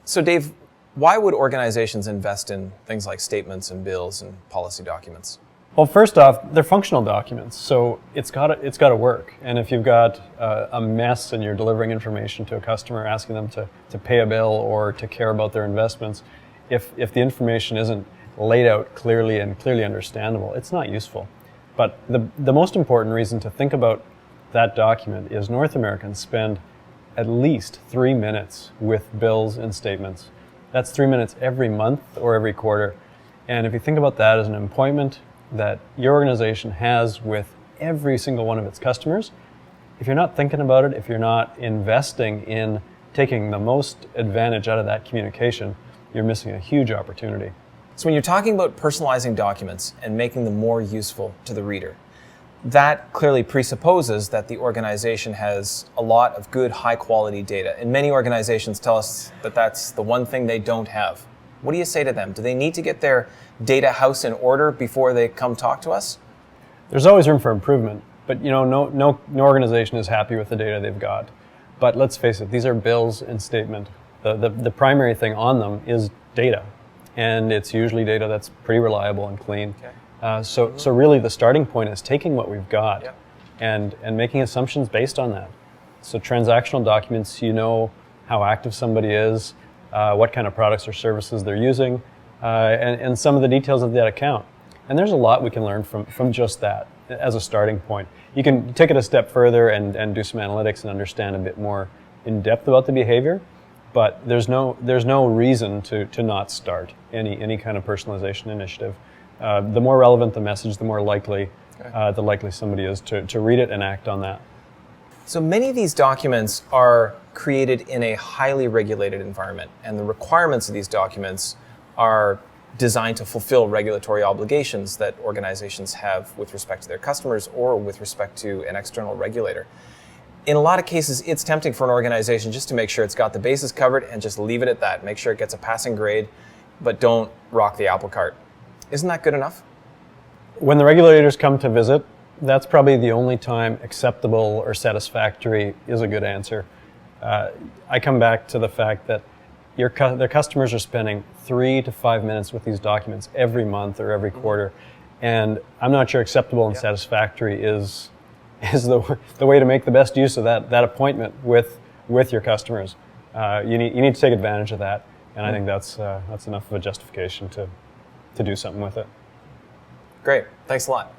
So Dave, why would organizations invest in things like statements and bills and policy documents? Well, first off, they're functional documents, so it's got to work. And if you've got a mess and you're delivering information to a customer, asking them to pay a bill or to care about their investments, if the information isn't laid out clearly and clearly understandable, it's not useful. But the most important reason to think about that document is North Americans spend at least 3 minutes with bills and statements. That's 3 minutes every month or every quarter. And if you think about that as an appointment that your organization has with every single one of its customers, if you're not thinking about it, if you're not investing in taking the most advantage out of that communication, you're missing a huge opportunity. So when you're talking about personalizing documents and making them more useful to the reader, that clearly presupposes that the organization has a lot of good, high-quality data. And many organizations tell us that that's the one thing they don't have. What do you say to them? Do they need to get their data house in order before they come talk to us? There's always room for improvement, but no organization is happy with the data they've got. But let's face it, these are bills and statement. The primary thing on them is data, and it's usually data that's pretty reliable and clean. Okay. So really the starting point is taking what we've got and making assumptions based on that. So transactional documents, you know how active somebody is, what kind of products or services they're using, and some of the details of that account. And there's a lot we can learn from just that as a starting point. You can take it a step further and do some analytics and understand a bit more in depth about the behavior, but there's no reason to not start any kind of personalization initiative. The more relevant the message, the more likely somebody is to read it and act on that. So many of these documents are created in a highly regulated environment, and the requirements of these documents are designed to fulfill regulatory obligations that organizations have with respect to their customers or with respect to an external regulator. In a lot of cases, it's tempting for an organization just to make sure it's got the bases covered and just leave it at that. Make sure it gets a passing grade, but don't rock the apple cart. Isn't that good enough? When the regulators come to visit, that's probably the only time acceptable or satisfactory is a good answer. I come back to the fact that their customers are spending 3 to 5 minutes with these documents every month or every quarter, and I'm not sure acceptable and satisfactory is the way to make the best use of that appointment with your customers. You need to take advantage of that, and I think that's enough of a justification to do something with it. Great. Thanks a lot.